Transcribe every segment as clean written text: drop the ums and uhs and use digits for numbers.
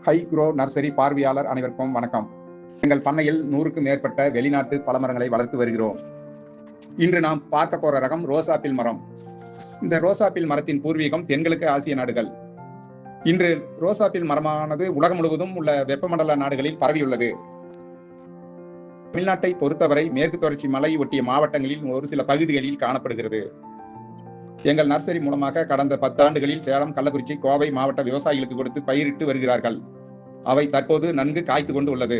High grow nursery பார்வையாளர் அனைவருக்கும் வணக்கம். எங்கள் பண்ணையில் 100க்கும் மேற்பட்ட வெளிநாட்டு பழமரங்களை வளர்த்து வருகிறோம். இன்று நாம் பார்க்க போற ரகம் ரோசாப்பிள் மரம். இந்த ரோசாப்பிள் மரத்தின் பூர்வீகம் தென்கிழக்கு ஆசிய நாடுகள். இன்று ரோசாப்பிள் மரமானது உலகம் முழுவதும் உள்ள வெப்பமண்டல நாடுகளில் பரவியுள்ளது. தமிழ்நாட்டை பொறுத்தவரை மேற்கு தொடர்ச்சி மலை ஒட்டிய மாவட்டங்களில் ஒரு சில பகுதிகளில் காணப்படுகிறது. எங்கள் நர்சரி மூலமாக கடந்த 10 ஆண்டுகளில் சேலம், கள்ளக்குறிச்சி, கோவை மாவட்ட விவசாயிகளுக்கு கொடுத்து பயிரிட்டு வருகிறார்கள். அவை தற்போது நன்கு காய்த்து கொண்டு உள்ளது.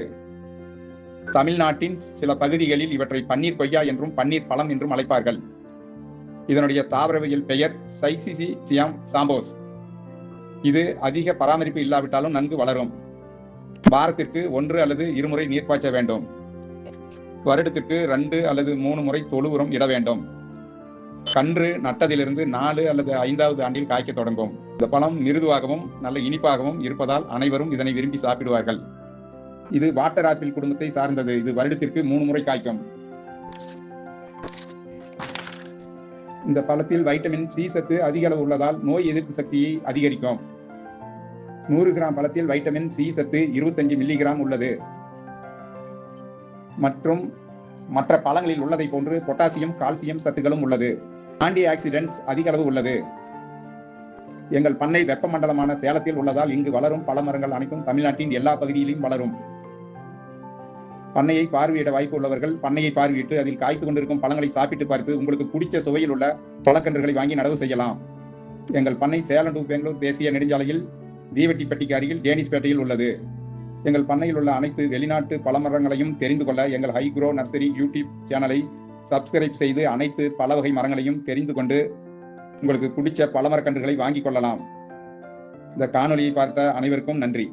தமிழ்நாட்டின் சில பகுதிகளில் இவற்றை பன்னீர் கொய்யா என்றும் பன்னீர் பழம் என்றும் அழைப்பார்கள். இதனுடைய தாவரவியல் பெயர் சைசிசியம் சாம்போஸ். இது அதிக பராமரிப்பு இல்லாவிட்டாலும் நன்கு வளரும். வாரத்திற்கு 1 அல்லது 2 முறை நீர் பாய்ச்ச வேண்டும். வருடத்திற்கு 2 அல்லது 3 முறை தொழு உரம் இட வேண்டும். கன்று நட்டதிலிருந்து 4 அல்லது 5வது ஆண்டில் காய்க்க தொடங்கும். இந்த பழம் மிருதுவாகவும் நல்ல இனிப்பாகவும் இருப்பதால் அனைவரும் இதனை விரும்பி சாப்பிடுவார்கள். இது வாட்டர் ஆப்பிள் குடும்பத்தை சார்ந்தது. இது வருடத்திற்கு 3 முறை காய்க்கும். இந்த பழத்தில் வைட்டமின் சி சத்து அதிக அளவு உள்ளதால் நோய் எதிர்ப்பு சக்தியை அதிகரிக்கும். 100 கிராம் பழத்தில் வைட்டமின் சி சத்து 25 மில்லிகிராம் உள்ளது. மற்றும் மற்ற பழங்களில் உள்ளதை போன்று பொட்டாசியம், கால்சியம் சத்துக்களும் உள்ளது. ஆன்டி ஆக்சிடென்ட்ஸ் அதிக அளவு உள்ளது. எங்கள் பண்ணை வெப்பமண்டலமான சேலத்தில் உள்ளதால் இங்கு வளரும் பழமரங்கள் அனைத்தும் தமிழ்நாட்டின் எல்லா பகுதியிலும் வளரும். பண்ணையை பார்வையிட வாய்ப்பு உள்ளவர்கள் பண்ணையை பார்வையிட்டு அதில் காய்த்து கொண்டிருக்கும் பழங்களை சாப்பிட்டு பார்த்து உங்களுக்கு பிடிச்ச சுவையில் உள்ள பழக்கன்றுகளை வாங்கி நடவு செய்யலாம். எங்கள் பண்ணை சேலம் டு பெங்களூர் தேசிய நெடுஞ்சாலையில் தீவெட்டிப்பட்டிக்கு அருகில் டேனிஸ்பேட்டையில் உள்ளது. எங்கள் பண்ணையில் உள்ள அனைத்து வெளிநாட்டு பழமரங்களையும் தெரிந்து கொள்ள எங்கள் ஹை க்ரோ நர்சரி யூடியூப் சேனலை சப்ஸ்கிரைப் செய்து அனைத்து பல வகை மரங்களையும் தெரிந்து கொண்டு உங்களுக்கு பிடிச்ச பழமரக்கன்றுகளை வாங்கிக் கொள்ளலாம். இந்த காணொலியை பார்த்த அனைவருக்கும் நன்றி.